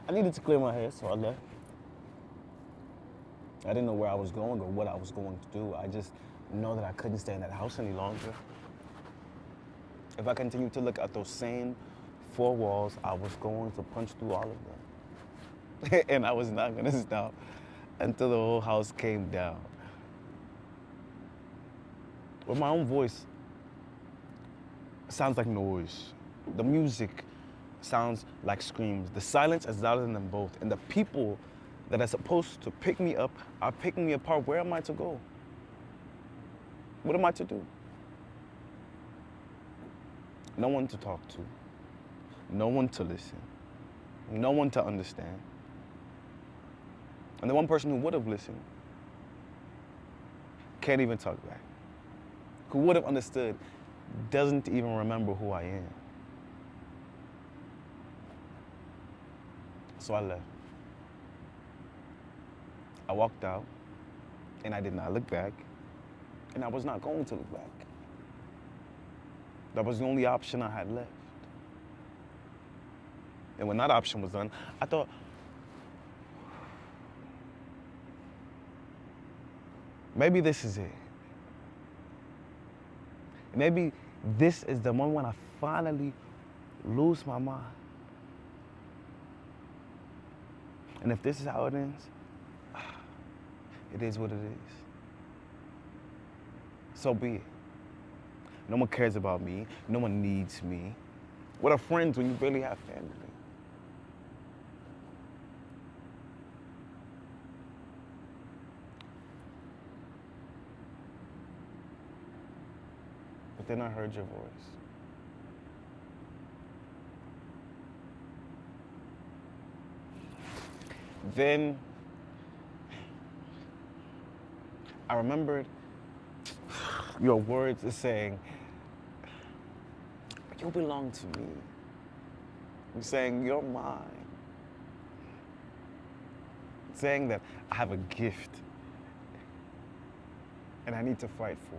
I needed to clear my head, so I left. I didn't know where I was going or what I was going to do. I just know that I couldn't stay in that house any longer. If I continued to look at those same four walls, I was going to punch through all of them. And I was not gonna stop until the whole house came down. With my own voice, sounds like noise. The music sounds like screams. The silence is louder than them both. And the people that are supposed to pick me up are picking me apart. Where am I to go? What am I to do? No one to talk to. No one to listen. No one to understand. And the one person who would have listened can't even talk back. Who would have understood doesn't even remember who I am. So I left. I walked out, and I did not look back, and I was not going to look back. That was the only option I had left. And when that option was done, I thought, maybe this is it. Maybe this is the moment when I finally lose my mind. And if this is how it ends, it is what it is. So be it. No one cares about me. No one needs me. What are friends when you barely have family? But then I heard your voice. Then I remembered your words as saying, you belong to me. You're saying, you're mine. Saying that I have a gift and I need to fight for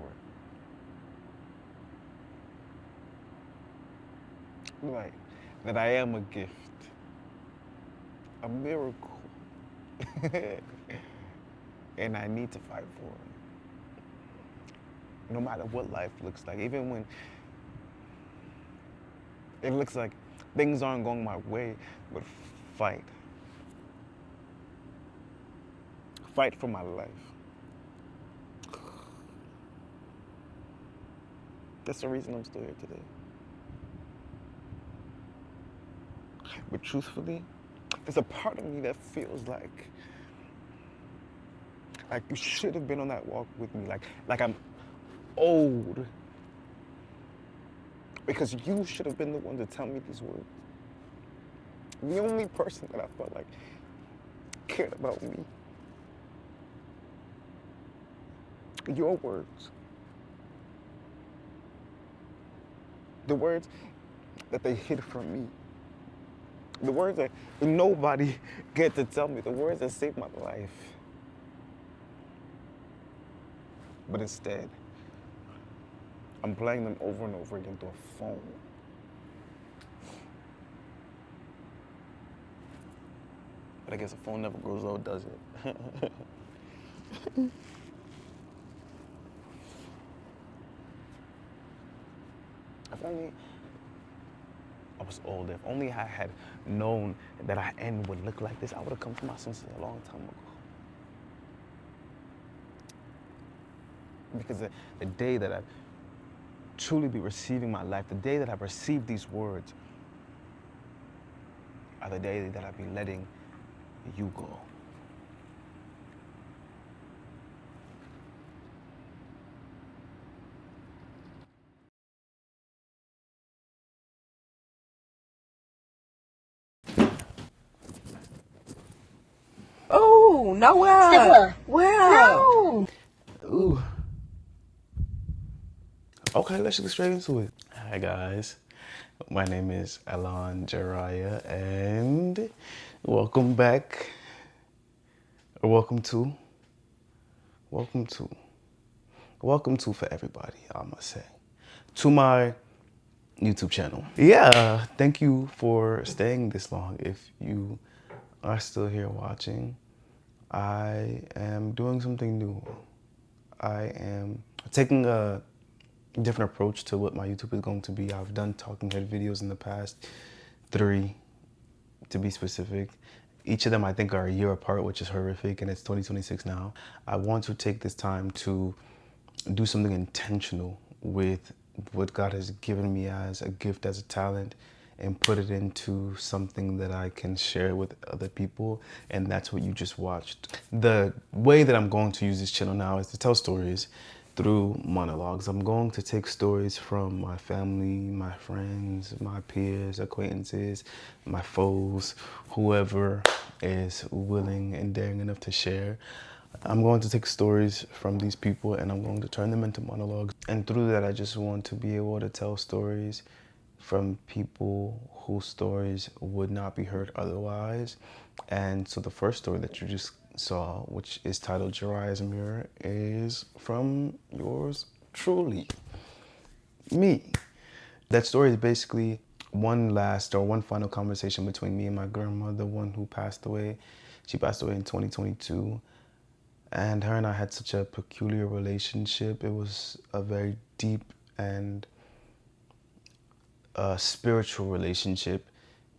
it. Like, that I am a gift, a miracle. And I need to fight for it. No matter what life looks like, even when it looks like things aren't going my way, but fight. Fight for my life. That's the reason I'm still here today. But truthfully, there's a part of me that feels like you should have been on that walk with me, like I'm old. Because you should have been the one to tell me these words. The only person that I felt like cared about me. Your words. The words that they hid from me. The words that nobody get to tell me. The words that saved my life. But instead, I'm playing them over and over again through a phone. But I guess a phone never grows old, does it? If only I was older, if only I had known that our end would look like this, I would have come to my senses a long time ago. Because the day that I truly be receiving my life, the day that I receive these words, are the day that I be letting you go. Oh, nowhere. Stella. Where? No. Ooh. Okay, let's get straight into it. Hi guys, my name is Alon JERIAH, and welcome back, or welcome to for everybody, I must say, to my YouTube channel. Yeah, thank you for staying this long. If you are still here watching, I am doing something new. I am taking a different approach to what my YouTube is going to be. I've done talking head videos in the past, 3 to be specific. Each of them I think are a year apart, which is horrific, and it's 2026 now. I want to take this time to do something intentional with what God has given me as a gift, as a talent, and put it into something that I can share with other people. And that's what you just watched. The way that I'm going to use this channel now is to tell stories through monologues. I'm going to take stories from my family, my friends, my peers, acquaintances, my foes, whoever is willing and daring enough to share. I'm going to take stories from these people and I'm going to turn them into monologues. And through that, I just want to be able to tell stories from people whose stories would not be heard otherwise. And so the first story that you just saw, which is titled JERIAH'S Mirror, is from yours truly, me. That story is basically one final conversation between me and my grandma, the one who passed away. She passed away in 2022. And her and I had such a peculiar relationship. It was a very deep and spiritual relationship.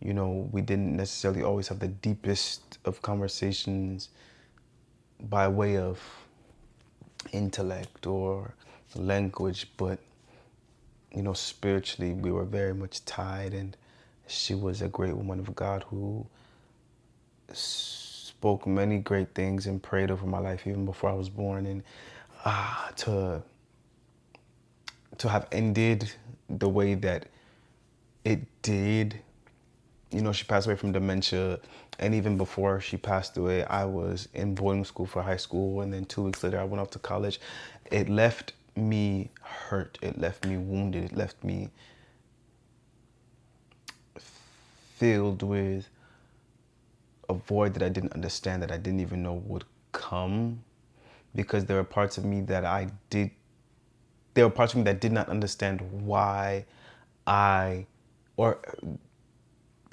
You know, we didn't necessarily always have the deepest of conversations by way of intellect or language, but, you know, spiritually we were very much tied, and she was a great woman of God who spoke many great things and prayed over my life even before I was born. And to have ended the way that it did, you know, she passed away from dementia, and even before she passed away, I was in boarding school for high school, and then 2 weeks later I went off to college. It left me hurt, it left me wounded, it left me filled with a void that I didn't understand, that I didn't even know would come, because there were parts of me that did not understand why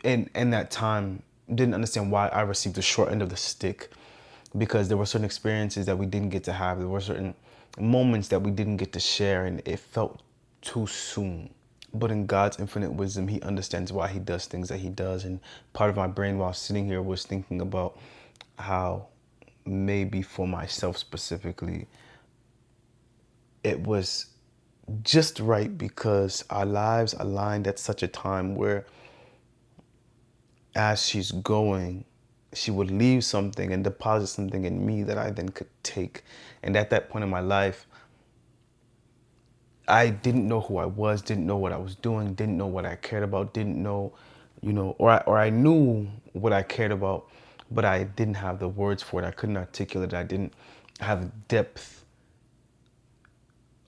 in that time, didn't understand why I received the short end of the stick, because there were certain experiences that we didn't get to have. There were certain moments that we didn't get to share, and it felt too soon. But in God's infinite wisdom, he understands why he does things that he does. And part of my brain while sitting here was thinking about how maybe for myself specifically, it was just right because our lives aligned at such a time where as she's going, she would leave something and deposit something in me that I then could take. And at that point in my life, I didn't know who I was, didn't know what I was doing, didn't know what I cared about, didn't know, you know, or I knew what I cared about, but I didn't have the words for it. I couldn't articulate it. I didn't have depth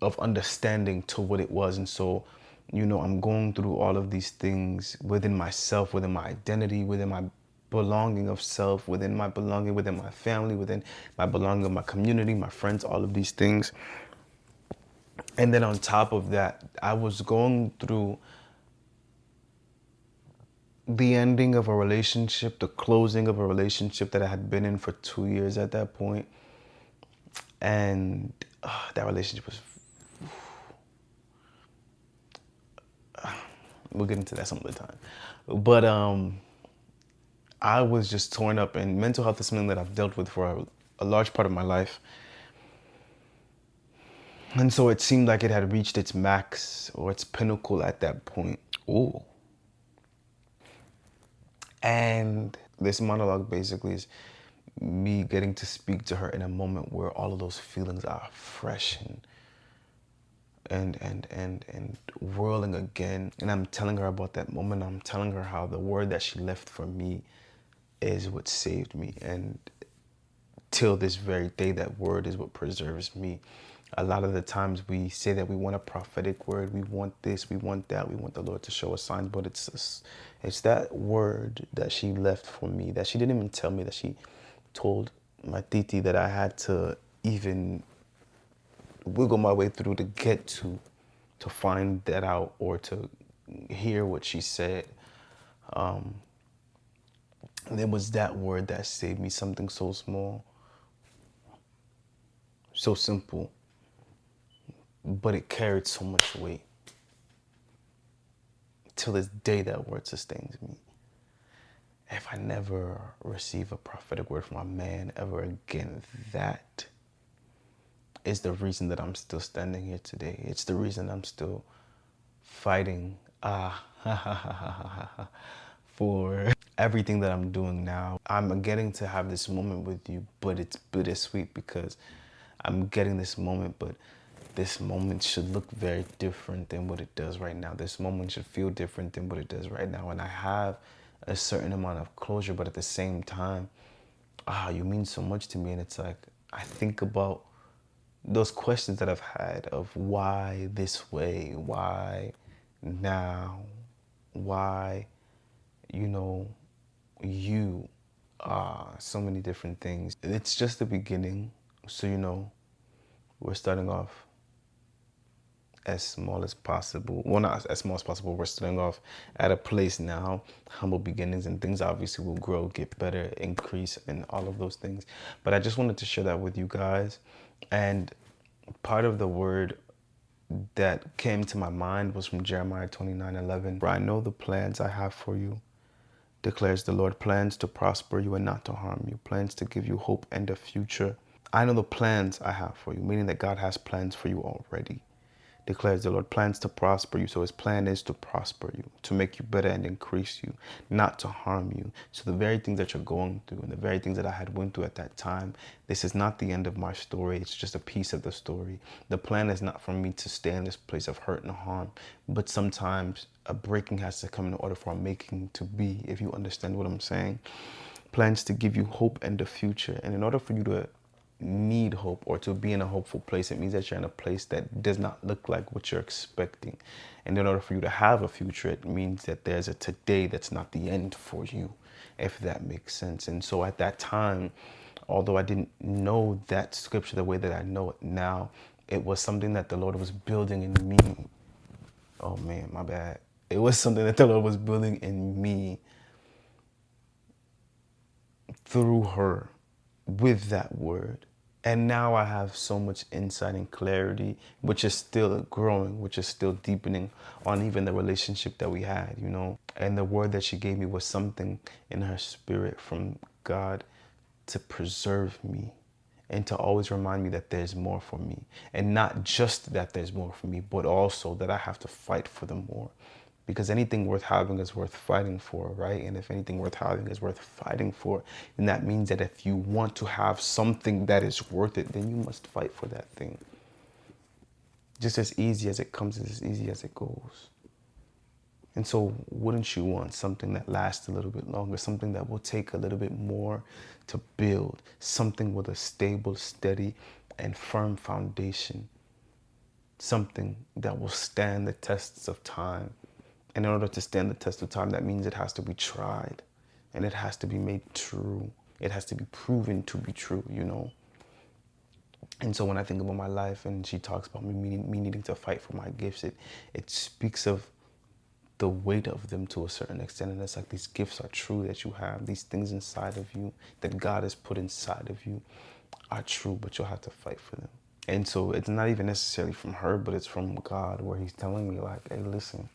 of understanding to what it was. And so, you know, I'm going through all of these things within myself, within my identity, within my belonging of self, within my belonging, within my family, within my belonging of my community, my friends, all of these things. And then on top of that, I was going through the ending of a relationship, the closing of a relationship that I had been in for 2 years at that point. And that relationship was, we'll get into that some other time. But I was just torn up, and mental health is something that I've dealt with for a large part of my life. And so it seemed like it had reached its max or its pinnacle at that point. Ooh. And this monologue basically is me getting to speak to her in a moment where all of those feelings are fresh and whirling again. And I'm telling her about that moment. I'm telling her how the word that she left for me is what saved me. And till this very day, that word is what preserves me. A lot of the times we say that we want a prophetic word, we want this, we want that, we want the Lord to show us signs, but it's that word that she left for me, that she didn't even tell me, that she told my titi that I had to even wiggle my way through to get to find that out or to hear what she said. And it was that word that saved me, something so small, so simple, but it carried so much weight. Till this day, that word sustains me. If I never receive a prophetic word from a man ever again, that is the reason that I'm still standing here today. It's the reason I'm still fighting for everything that I'm doing now. I'm getting to have this moment with you, but it's bittersweet because I'm getting this moment, but this moment should look very different than what it does right now. This moment should feel different than what it does right now. And I have a certain amount of closure, but at the same time, you mean so much to me. And it's like, I think about those questions that I've had of why this way, why now, why, you know, you, so many different things. It's just the beginning. So, we're starting off as small as possible. Well, not as small as possible. We're starting off at a place now, humble beginnings, and things obviously will grow, get better, increase, and all of those things. But I just wanted to share that with you guys. And part of the word that came to my mind was from Jeremiah 29:11. For I know the plans I have for you, declares the Lord, plans to prosper you and not to harm you, plans to give you hope and a future. I know the plans I have for you, meaning that God has plans for you already, declares the Lord, plans to prosper you. So his plan is to prosper you, to make you better and increase you, not to harm you. So the very things that you're going through and the very things that I had went through at that time, this is not the end of my story. It's just a piece of the story. The plan is not for me to stay in this place of hurt and harm, but sometimes a breaking has to come in order for a making to be, if you understand what I'm saying. Plans to give you hope and the future. And in order for you to need hope or to be in a hopeful place, it means that you're in a place that does not look like what you're expecting. And in order for you to have a future, it means that there's a today that's not the end for you, if that makes sense. And so at that time, although I didn't know that scripture the way that I know it now, it was something that the Lord was building in me. Oh man, my bad. It was something that the Lord was building in me through her with that word. And now I have so much insight and clarity, which is still growing, which is still deepening on even the relationship that we had, And the word that she gave me was something in her spirit from God to preserve me and to always remind me that there's more for me. And not just that there's more for me, but also that I have to fight for the more. Because anything worth having is worth fighting for, right? And if anything worth having is worth fighting for, then that means that if you want to have something that is worth it, then you must fight for that thing. Just as easy as it comes, as easy as it goes. And so wouldn't you want something that lasts a little bit longer, something that will take a little bit more to build, something with a stable, steady, and firm foundation, something that will stand the tests of time. And in order to stand the test of time, that means it has to be tried and it has to be made true. It has to be proven to be true, And so when I think about my life and she talks about me needing to fight for my gifts, it speaks of the weight of them to a certain extent. And it's like these gifts are true that you have. These things inside of you that God has put inside of you are true, but you'll have to fight for them. And so it's not even necessarily from her, but it's from God, where he's telling me like, hey, listen,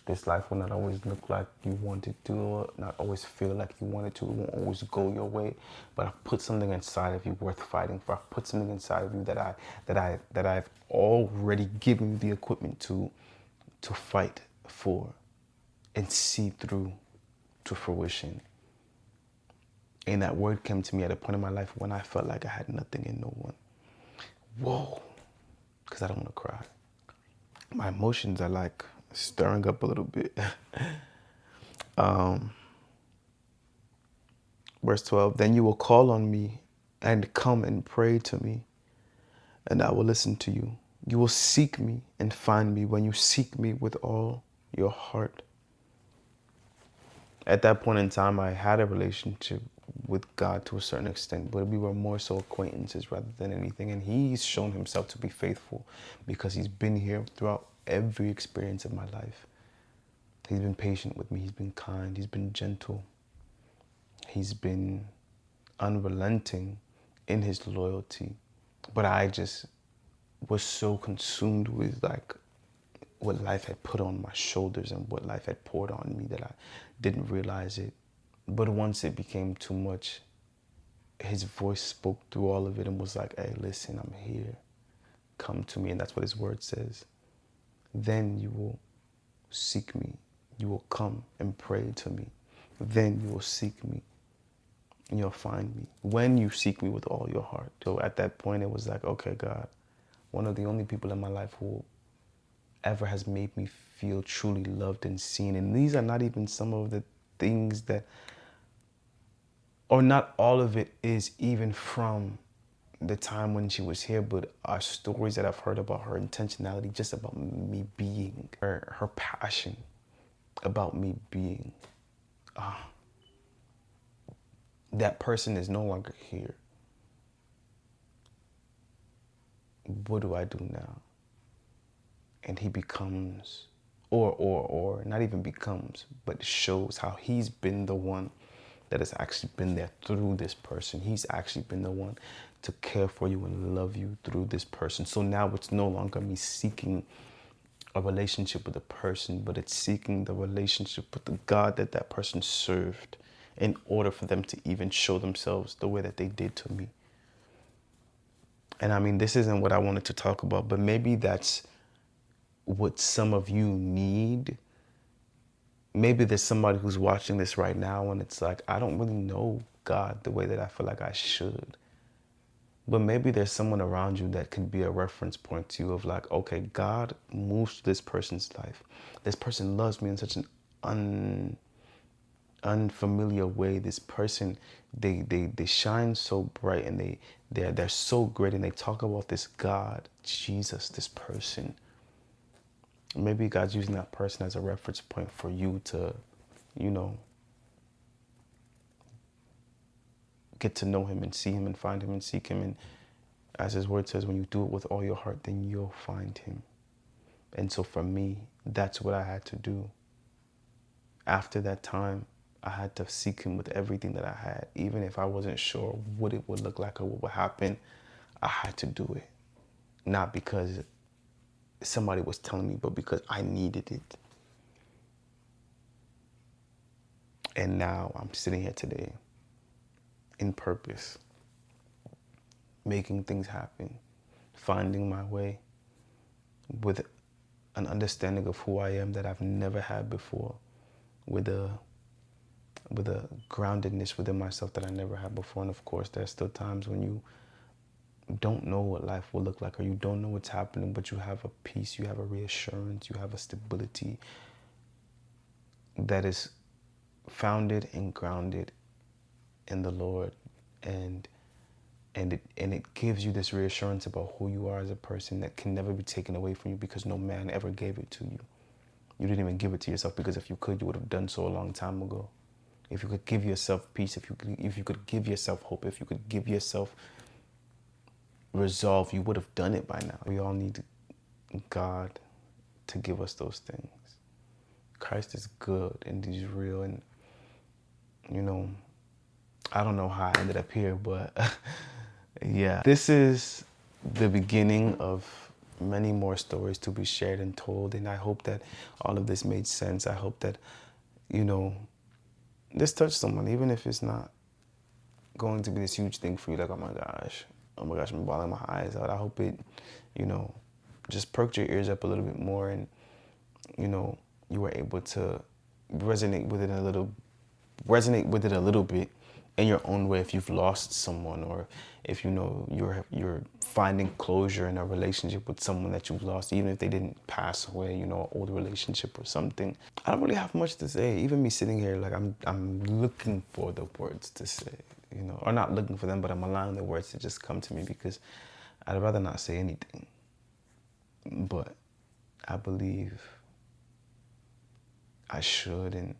this life will not always look like you want it to, or not always feel like you want it to. It won't always go your way. But I've put something inside of you worth fighting for. I've put something inside of you that I've already given you the equipment to fight for and see through to fruition. And that word came to me at a point in my life when I felt like I had nothing and no one. Whoa, because I don't want to cry. My emotions are like stirring up a little bit. Verse 12, then you will call on me and come and pray to me, and I will listen to you. You will seek me and find me when you seek me with all your heart. At that point in time, I had a relationship with God to a certain extent, but we were more so acquaintances rather than anything. And he's shown himself to be faithful because he's been here throughout every experience of my life. He's been patient with me. He's been kind. He's been gentle. He's been unrelenting in his loyalty. But I just was so consumed with like what life had put on my shoulders and what life had poured on me that I didn't realize it. But once it became too much, his voice spoke through all of it and was like, hey, listen, I'm here. Come to me. And that's what his word says. Then you will seek me. You will come and pray to me. Then you will seek me and you'll find me when you seek me with all your heart. So at that point, it was like, okay, God, one of the only people in my life who ever has made me feel truly loved and seen. And these are not even some of the things that, or not all of it is even from the time when she was here, but are stories that I've heard about her intentionality, just about me being, her passion about me being. That person is no longer here. What do I do now? And he becomes, or not even becomes, but shows how he's been the one that has actually been there through this person. He's actually been the one to care for you and love you through this person. So now it's no longer me seeking a relationship with a person, but it's seeking the relationship with the God that that person served in order for them to even show themselves the way that they did to me. And I mean, this isn't what I wanted to talk about, but maybe that's what some of you need. Maybe there's somebody who's watching this right now and it's like, I don't really know God the way that I feel like I should. But maybe there's someone around you that can be a reference point to you of like, okay, God moves to this person's life. This person loves me in such an unfamiliar way. This person, they shine so bright and they're so great and they talk about this God, Jesus, this person. Maybe God's using that person as a reference point for you to, you know, get to know him and see him and find him and seek him. And as his word says, when you do it with all your heart, then you'll find him. And so for me, that's what I had to do. After that time, I had to seek him with everything that I had. Even if I wasn't sure what it would look like or what would happen, I had to do it. Not because somebody was telling me, but because I needed it. And now I'm sitting here today in purpose, making things happen, finding my way with an understanding of who I am that I've never had before, with a groundedness within myself that I never had before. And of course, there's still times when you don't know what life will look like or you don't know what's happening, but you have a peace, you have a reassurance, you have a stability that is founded and grounded in the Lord. And it gives you this reassurance about who you are as a person that can never be taken away from you because no man ever gave it to you. You didn't even give it to yourself because if you could, you would have done so a long time ago. If you could give yourself peace, if you could give yourself hope, if you could give yourself resolve, you would have done it by now. We all need God to give us those things. Christ is good and he's real. And, you know, I don't know how I ended up here, but yeah. This is the beginning of many more stories to be shared and told. And I hope that all of this made sense. I hope that, you know, this touched someone, even if it's not going to be this huge thing for you, like, oh my gosh, I'm bawling my eyes out. I hope it, you know, just perked your ears up a little bit more and, you know, you were able to resonate with it a little bit in your own way if you've lost someone or if, you know, you're finding closure in a relationship with someone that you've lost, even if they didn't pass away, you know, an old relationship or something. I don't really have much to say. Even me sitting here, like I'm looking for the words to say, you know, or not looking for them, but I'm allowing the words to just come to me because I'd rather not say anything. But I believe I should, and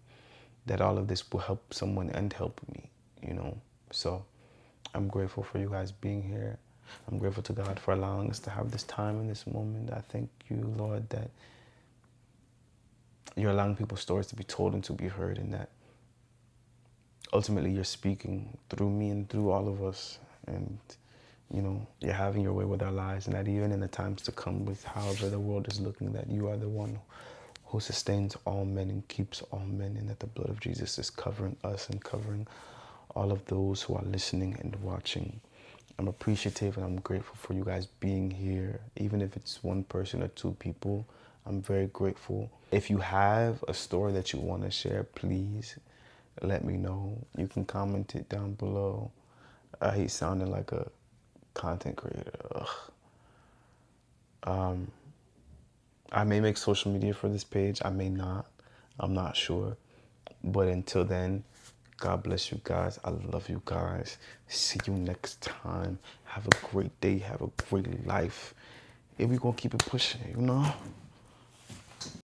that all of this will help someone and help me, you know. So I'm grateful for you guys being here. I'm grateful to God for allowing us to have this time in this moment. I thank you, Lord, that you're allowing people's stories to be told and to be heard, and that ultimately you're speaking through me and through all of us. And, you know, you're having your way with our lives, and that even in the times to come, with however the world is looking, that you are the one who sustains all men and keeps all men, and that the blood of Jesus is covering us and covering all of those who are listening and watching. I'm appreciative and I'm grateful for you guys being here, even if it's one person or two people. I'm very grateful. If you have a story that you want to share, please let me know. You can comment it down below. I hate sounding like a content creator. I may make social media for this page. I may not. I'm not sure. But until then, God bless you guys. I love you guys. See you next time. Have a great day. Have a great life. And we're going to keep it pushing, you know?